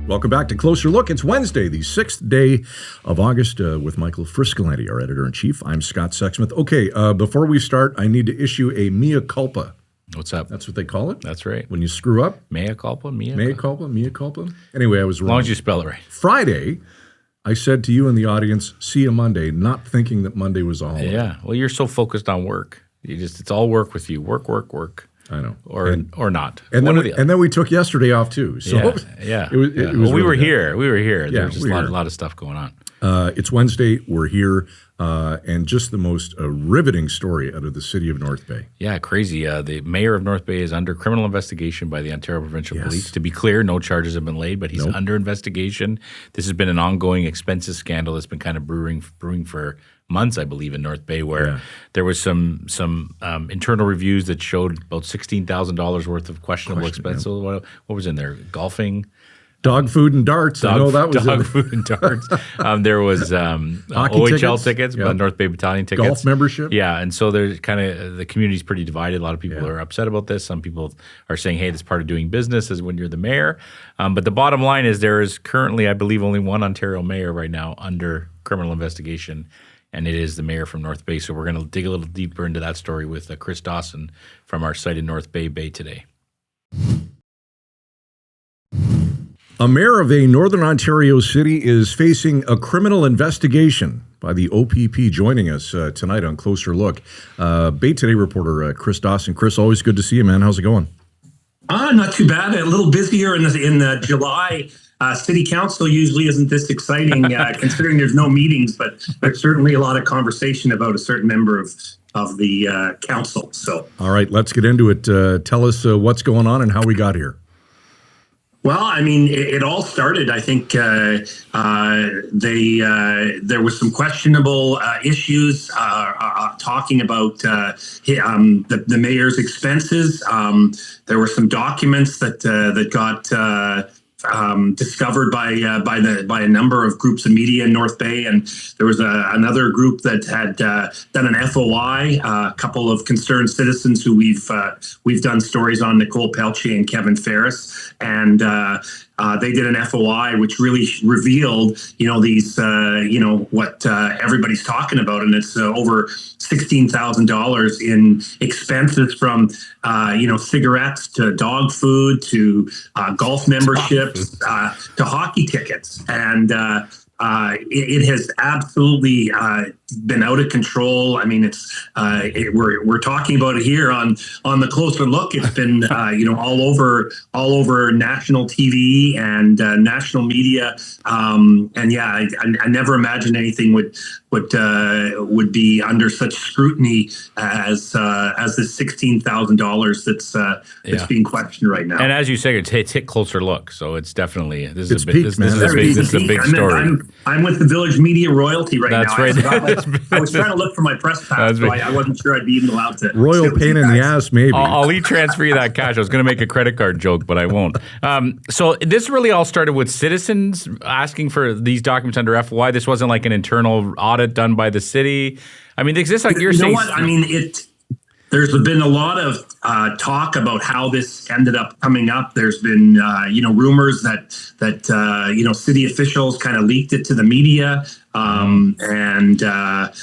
Welcome back to Closer Look. It's Wednesday, the 6th day of August, with Michael Friscolanti, our editor-in-chief. I'm Scott Sexsmith. Okay, before we start, I need to issue a mea culpa. What's up? That's what they call it? That's right. When you screw up? Mea culpa? Mea culpa? Anyway, I was wrong. As long as you spell it right. Friday, I said to you in the audience, see you Monday, not thinking that Monday was a holiday. Yeah. Well, you're so focused on work. It's all work with you. Work. I know. Or not. And then we took yesterday off too. So yeah. It was well, really we were good. here. We were here. Yeah, There's just a lot of stuff going on. It's Wednesday. We're here. And just the most riveting story out of the city of North Bay. Yeah, crazy. The mayor of North Bay is under criminal investigation by the Ontario Provincial Police. To be clear, no charges have been laid, but he's under investigation. This has been an ongoing expenses scandal that's been kind of brewing for months, I believe, in North Bay, where there was some internal reviews that showed about $16,000 worth of questionable expenses. What was in there? Golfing. Dog food and darts. I know that was dog food and darts. There was OHL tickets, North Bay Battalion tickets. Golf membership. Yeah, and so there's kind of the community's pretty divided. A lot of people are upset about this. Some people are saying, hey, this is part of doing business is when you're the mayor. But the bottom line is there is currently, I believe, only one Ontario mayor right now under criminal investigation, and it is the mayor from North Bay. So we're going to dig a little deeper into that story with Chris Dawson from our site in North Bay, BayToday. A mayor of a Northern Ontario city is facing a criminal investigation by the OPP. Joining us tonight on Closer Look, BayToday reporter Chris Dawson. Chris, always good to see you, man. How's it going? Not too bad. A little busier in July. City Council usually isn't this exciting, considering there's no meetings, but there's certainly a lot of conversation about a certain member of the council. So, all right, let's get into it. Tell us what's going on and how we got here. Well, I mean, it all started, I think, there was some questionable issues talking about the mayor's expenses. There were some documents that got discovered by a number of groups of media in North Bay, and there was another group that had done an FOI. A couple of concerned citizens who we've done stories on, Nicole Pelche and Kevin Ferris, and they did an FOI which really revealed, these, what everybody's talking about, and it's over $16,000 in expenses from, cigarettes to dog food to golf memberships to hockey tickets, and it has absolutely been out of control. I mean, we're talking about it here on the Closer Look. It's been all over national TV and national media, and I never imagined anything would be under such scrutiny as this $16,000 that's being questioned right now. And as you say, it's hit Closer Look, so it's definitely this is a big story. I'm with the Village Media royalty right now. That's right. I was trying to look for my press pass, so I wasn't sure I'd be even allowed to. Royal pain in the ass, maybe. I'll e-transfer you that cash. I was going to make a credit card joke, but I won't. So this really all started with citizens asking for these documents under FOI. This wasn't like an internal audit done by the city. I mean, this like you're saying. You know what? I mean, there's been a lot of talk about how this ended up coming up. There's been, rumors that city officials kind of leaked it to the media, and that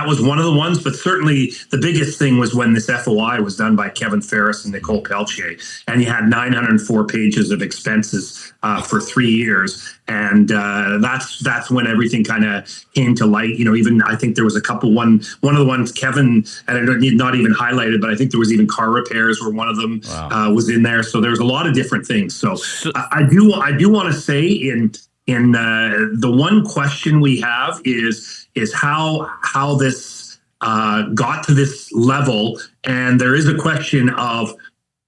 was one of the ones. But certainly the biggest thing was when this FOI was done by Kevin Ferris and Nicole Pelche, and you had 904 pages of expenses for 3 years, and that's when everything kind of came to light. Even I think there was a couple. One of the ones Kevin, and I don't need not even highlighted, but I think there was even car repairs where one of them was in there. So there's a lot of different things. So I do want to say in the one question we have is how this got to this level, and there is a question of,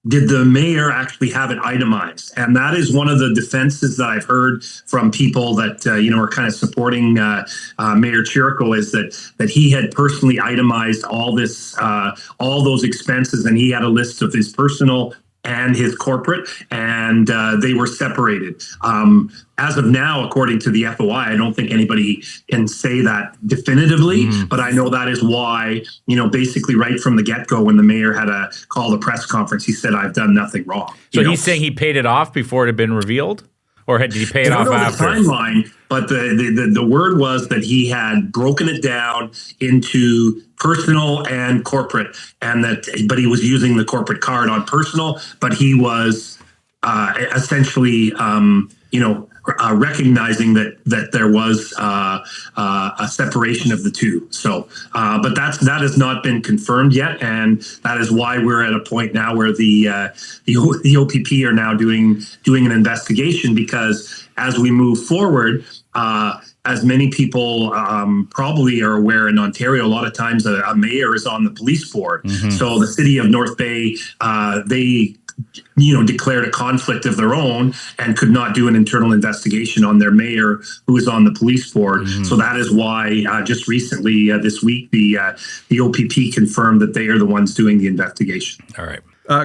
did the mayor actually have it itemized? And that is one of the defenses that I've heard from people that are kind of supporting Mayor Chirico, is that he had personally itemized all those expenses, and he had a list of his personal and his corporate, and they were separated. As of now, according to the FOI, I don't think anybody can say that definitively, but I know that is why, basically right from the get-go, when the mayor had a call a press conference, he said, "I've done nothing wrong." So he's saying he paid it off before it had been revealed? Or did he pay it off after? I don't know the timeline, but the word was that he had broken it down into personal and corporate, but he was using the corporate card on personal, but he was essentially, recognizing that there was a separation of the two. So, but that has not been confirmed yet, and that is why we're at a point now where the OPP are now doing an investigation, because as we move forward, as many people probably are aware, in Ontario, a lot of times a mayor is on the police board. So the city of North Bay, they declared a conflict of their own and could not do an internal investigation on their mayor, who is on the police board. So that is why just recently, this week, the OPP confirmed that they are the ones doing the investigation. All right.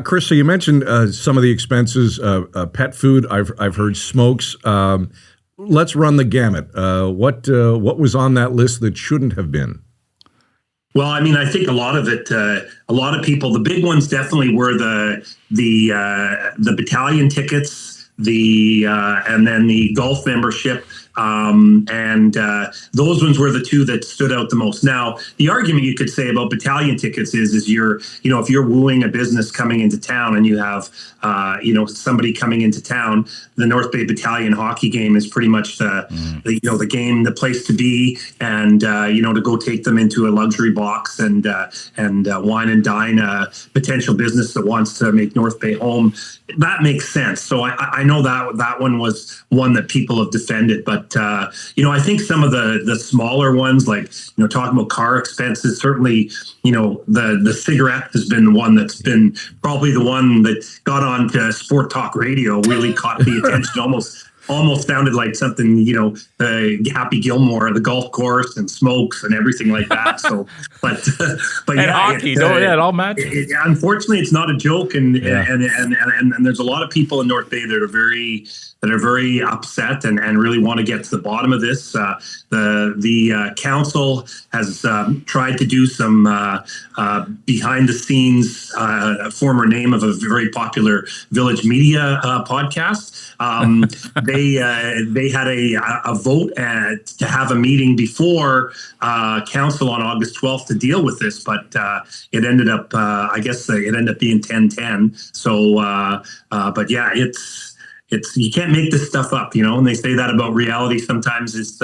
Chris, so you mentioned some of the expenses, pet food. I've heard smokes. Let's run the gamut. What was on that list that shouldn't have been? Well, I mean, I think a lot of it, a lot of people, the big ones definitely were the battalion tickets, and then the golf membership. Those ones were the two that stood out the most. Now, the argument you could say about battalion tickets is if you're wooing a business coming into town and you have, somebody coming into town, the North Bay Battalion hockey game is pretty much the game, the place to be, and, to go take them into a luxury box and wine and dine a potential business that wants to make North Bay home. That makes sense. So I know that one was one that people have defended, but I think some of the smaller ones, like talking about car expenses, certainly the cigarette has been the one that's been probably the one that got on to Sport Talk Radio, really caught the attention, almost sounded like something, Happy Gilmore, the golf course and smokes and everything like that. So, but and yeah, hockey, it all matches. Unfortunately, it's not a joke, and there's a lot of people in North Bay that are very upset and really want to get to the bottom of this. The council has tried to do some behind the scenes, former name of a very popular village media podcast. They had a vote to have a meeting before council on August 12th to deal with this, but it ended up, it ended up being 10-10. So, but yeah, it's you can't make this stuff up, and they say that about reality. Sometimes it's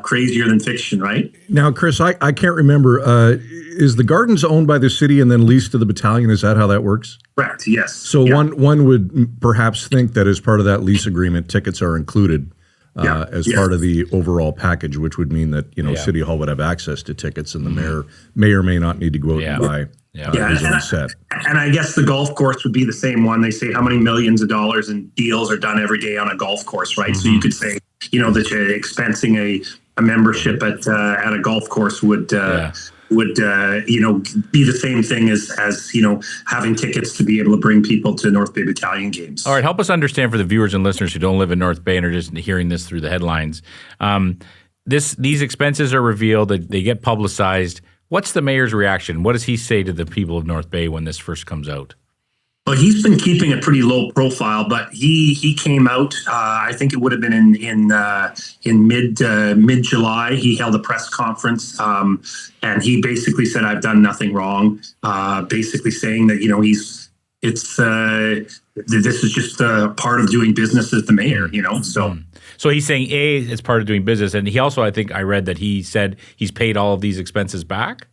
crazier than fiction, right? Now, Chris, I can't remember. Is the gardens owned by the city and then leased to the battalion? Is that how that works? Correct. Yes. So one would perhaps think that as part of that lease agreement, tickets are included as part of the overall package, which would mean that City Hall would have access to tickets, and the mayor may or may not need to go out and buy his own set. And I guess the golf course would be the same one. They say how many millions of dollars in deals are done every day on a golf course, right? So you could say that you're expensing a membership at a golf course would be the same thing as having tickets to be able to bring people to North Bay Battalion games. All right, help us understand, for the viewers and listeners who don't live in North Bay and are just hearing this through the headlines. These expenses are revealed, they get publicized. What's the mayor's reaction? What does he say to the people of North Bay when this first comes out? Well, he's been keeping a pretty low profile, but he came out. I think it would have been in mid July. He held a press conference, and he basically said, "I've done nothing wrong." Basically saying that this is just a part of doing business as the mayor. So he's saying it's part of doing business, and he also, I think I read that he said he's paid all of these expenses back.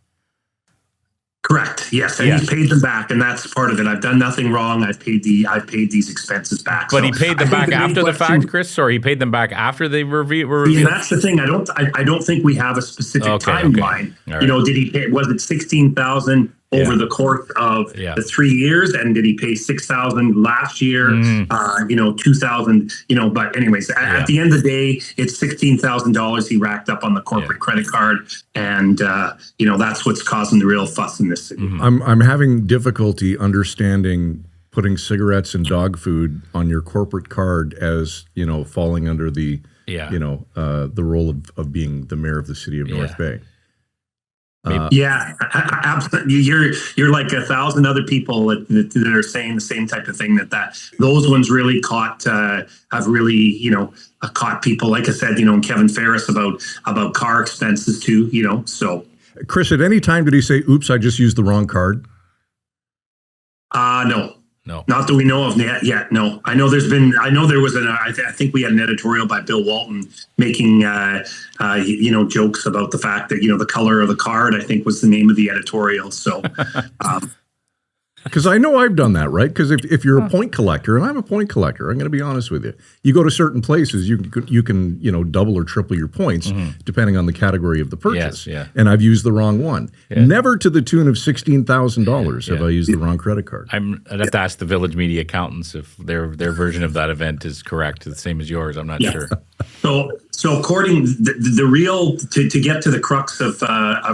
Correct. Yes, and he's paid them back, and that's part of it. I've done nothing wrong. I've paid these expenses back. But he paid them back after the fact, Chris, or he paid them back after they were revealed? Yeah, that's the thing. I don't think we have a specific timeline. Okay. Right. Did he pay? Was it 16,000 over the course of the 3 years, and did he pay 6,000 last year? 2,000. But anyways, at the end of the day, it's $16,000 he racked up on the corporate credit card, and that's what's causing the real fuss in this city. I'm having difficulty understanding putting cigarettes and dog food on your corporate card as, falling under the, the role of being the mayor of the city of North Bay. Absolutely. You're like 1,000 other people that are saying the same type of thing. That those ones really have really caught people. Like I said, and Kevin Ferris about car expenses too. So Chris, at any time did he say, "Oops, I just used the wrong card"? No. No, not that we know of yet. No, I know there was I think we had an editorial by Bill Walton making, jokes about the fact that, the color of the card, I think was the name of the editorial. So, because I know I've done that, right? Because if you're a point collector, and I'm a point collector, I'm going to be honest with you. You go to certain places, you can double or triple your points depending on the category of the purchase. Yes, yeah. And I've used the wrong one. Yeah. Never to the tune of $16,000 have I used the wrong credit card. I'd have to ask the Village Media accountants if their version of that event is correct, the same as yours. I'm not sure. So according the real to get to the crux of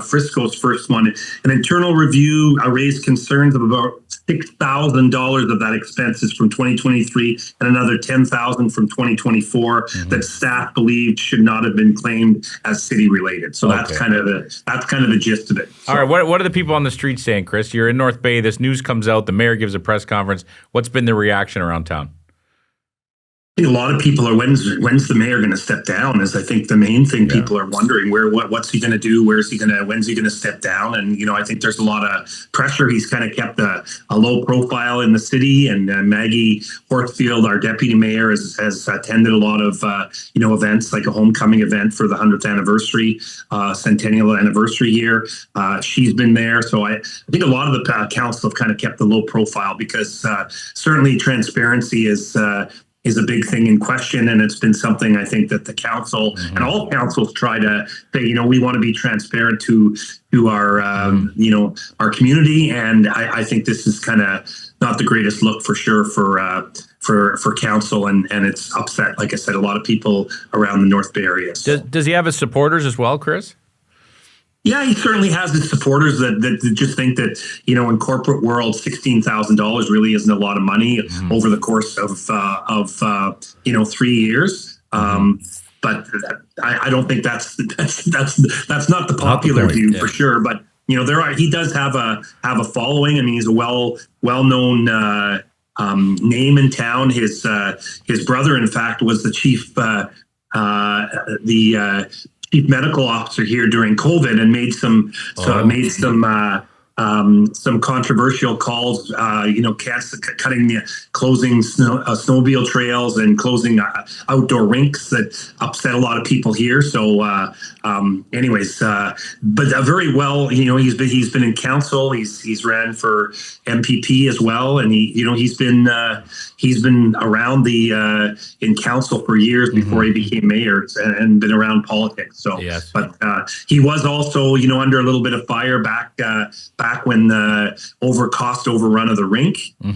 Frisco's first one, an internal review raised concerns of about $6,000 of that expenses from 2023 and another $10,000 from 2024 that staff believed should not have been claimed as city related. So that's kind of the gist of it. So, all right, what are the people on the street saying, Chris? You're in North Bay. This news comes out. The mayor gives a press conference. What's been the reaction around town? I think a lot of people are when's the mayor going to step down is I think the main thing people are wondering what's he going to do, when's he going to step down, and I think there's a lot of pressure. He's kind of kept a low profile in the city, and Maggie Horthfield, our deputy mayor, has attended a lot of events like a homecoming event for the 100th anniversary, centennial anniversary here. She's been there, so I think a lot of the council have kind of kept the low profile because certainly transparency is a big thing in question, and it's been something I think that the council and all councils try to say, we want to be transparent to our our community, and I think this is kind of not the greatest look for sure for council, and it's upset, like I said, a lot of people around the North Bay area. So. Does he have his supporters as well, Chris? Yeah, he certainly has his supporters that just think that, in corporate world, $16,000 really isn't a lot of money over the course of 3 years. But I don't think that's not the popular view for sure. But he does have a following. I mean, he's a well-known name in town. His brother, in fact, was the chief chief medical officer here during COVID and made some controversial calls, closing snowmobile trails and closing outdoor rinks that upset a lot of people here. So, but very well, he's been in council. He's ran for MPP as well, and he's been around in council for years before he became mayor and been around politics. So, but he was also under a little bit of fire back when the overrun of the rink at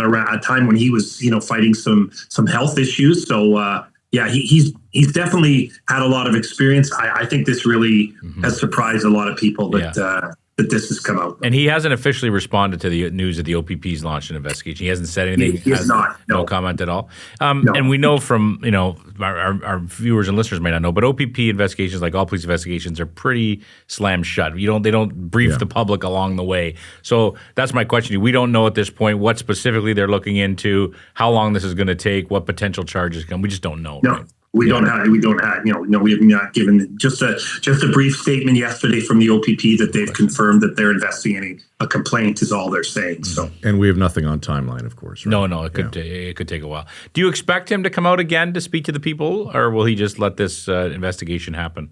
a time when he was fighting some health issues. So he's definitely had a lot of experience. I think this really has surprised a lot of people that this has come out. And he hasn't officially responded to the news that the OPP's launched an investigation. He hasn't said anything. He has not. No comment at all. And we know from, our viewers and listeners may not know, but OPP investigations, like all police investigations, are pretty slam shut. They don't brief the public along the way. So that's my question to you. We don't know at this point what specifically they're looking into, how long this is going to take, what potential charges come. We just don't know. No. Right? We don't have, we have not given just a brief statement yesterday from the OPP that they've confirmed that they're investigating a complaint is all they're saying. So, and we have nothing on timeline, of course. Right? No, it could take a while. Do you expect him to come out again to speak to the people, or will he just let this investigation happen?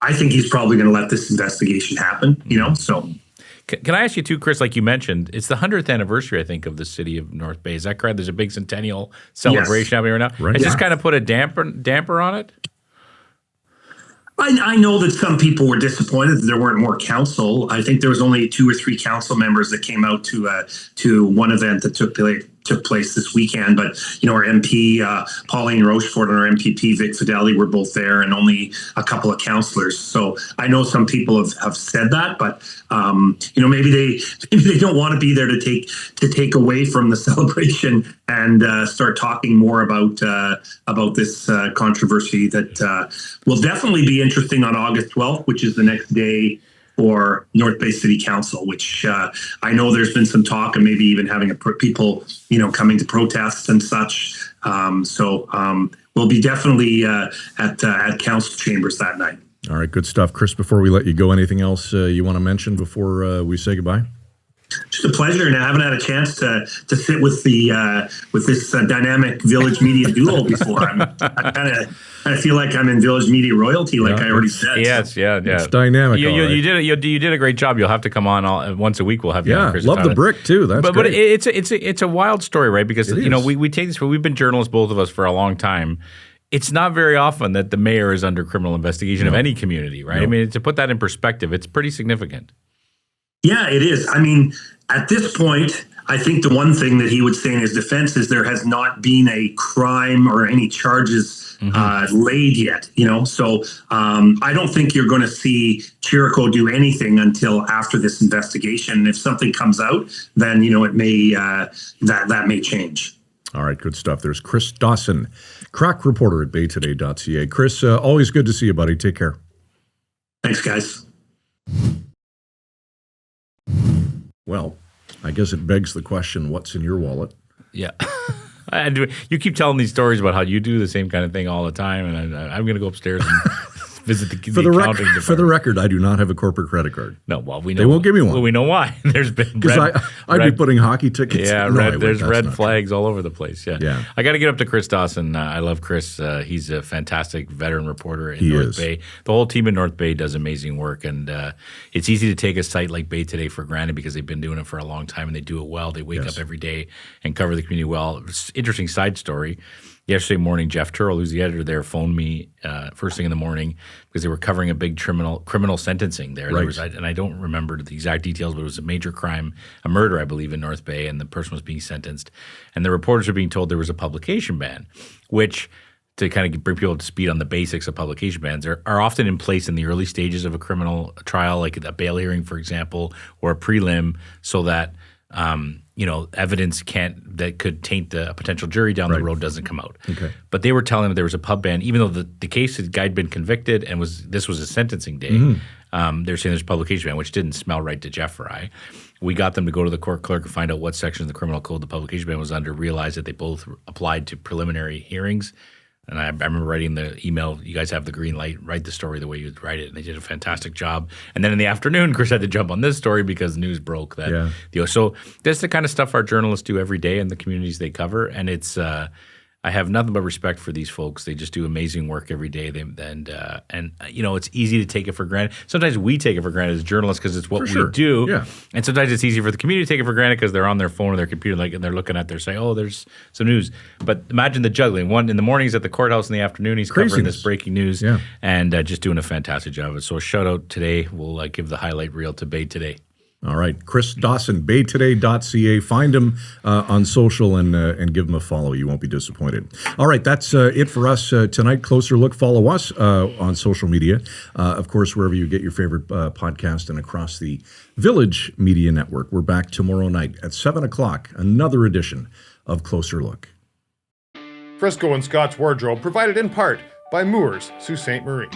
I think he's probably going to let this investigation happen. So. Can I ask you too, Chris, like you mentioned, it's the 100th anniversary, I think, of the city of North Bay. Is that correct? There's a big centennial celebration happening right now. Right. Has this kind of put a damper on it? I know that some people were disappointed that there weren't more council. I think there was only 2 or 3 council members that came out to one event that took took place this weekend. But, our MP, Pauline Rochefort, and our MPP, Vic Fideli, were both there, and only a couple of councillors. So I know some people have said that, but, maybe they don't want to be there to take away from the celebration and start talking more about this controversy that will definitely be interesting on August 12th, which is the next day for North Bay City Council, which I know there's been some talk and maybe even having people, coming to protest and such. So we'll be definitely at council chambers that night. All right, good stuff. Chris, before we let you go, anything else you want to mention before we say goodbye? Just a pleasure, and I haven't had a chance to sit with this dynamic Village Media duo before. I kind of feel like I'm in Village Media royalty, like I already said. Yes, yeah. It's dynamic. You did a great job. You'll have to come on once a week. We'll have you on, Chris. Love the brick too. That's but great. it's a wild story, right? Because we take this. We've been journalists, both of us, for a long time. It's not very often that the mayor is under criminal investigation of any community, right? No. I mean, to put that in perspective, it's pretty significant. Yeah, it is. I mean, at this point, I think the one thing that he would say in his defense is there has not been a crime or any charges laid yet, So I don't think you're going to see Chirico do anything until after this investigation. And if something comes out, then, it may that may change. All right, good stuff. There's Chris Dawson, crack reporter at BayToday.ca. Chris, always good to see you, buddy. Take care. Thanks, guys. Well, I guess it begs the question, what's in your wallet? Yeah. You keep telling these stories about how you do the same kind of thing all the time, and I'm going to go upstairs and visit the accounting department. For the record, I do not have a corporate credit card. No, well, we know they won't give me one. Well, we know why. There's been because I'd be putting hockey tickets. Yeah, there's red flags all over the place. Yeah. I got to get up to Chris Dawson. I love Chris. He's a fantastic veteran reporter in North Bay. The whole team in North Bay does amazing work, and it's easy to take a site like BayToday for granted because they've been doing it for a long time and they do it well. They wake up every day and cover the community well. Interesting side story. Yesterday morning, Jeff Turrell, who's the editor there, phoned me first thing in the morning because they were covering a big criminal sentencing there. Right. And I don't remember the exact details, but it was a major crime, a murder, I believe, in North Bay, and the person was being sentenced. And the reporters were being told there was a publication ban, which, to kind of bring people up to speed on the basics of publication bans, are often in place in the early stages of a criminal trial, like a bail hearing, for example, or a prelim, so that evidence that could taint a potential jury down the road doesn't come out. Okay. But they were telling them there was a pub ban, even though the case had been convicted and this was a sentencing day. They're saying there's a publication ban, which didn't smell right to Jeff or I. We got them to go to the court clerk and find out what section of the criminal code the publication ban was under, realized that they both applied to preliminary hearings. And I remember writing the email, you guys have the green light, write the story the way you'd write it. And they did a fantastic job. And then in the afternoon, Chris had to jump on this story because news broke that. So that's the kind of stuff our journalists do every day in the communities they cover. And it's I have nothing but respect for these folks. They just do amazing work every day. It's easy to take it for granted. Sometimes we take it for granted as journalists because it's what we do. Yeah. And sometimes it's easy for the community to take it for granted because they're on their phone or their computer and they're looking at their site, oh, there's some news. But imagine the juggling. One in the mornings at the courthouse, in the afternoon he's covering this breaking news and just doing a fantastic job of it. So a shout out today. We'll give the highlight reel to BayToday. All right, Chris Dawson, BayToday.ca. Find him on social and give him a follow. You won't be disappointed. All right, that's it for us tonight. Closer Look. Follow us on social media, of course, wherever you get your favorite podcast and across the Village Media Network. We're back tomorrow night at 7 o'clock, another edition of Closer Look. Frisco and Scott's Wardrobe provided in part by Moores, Sault Ste. Marie.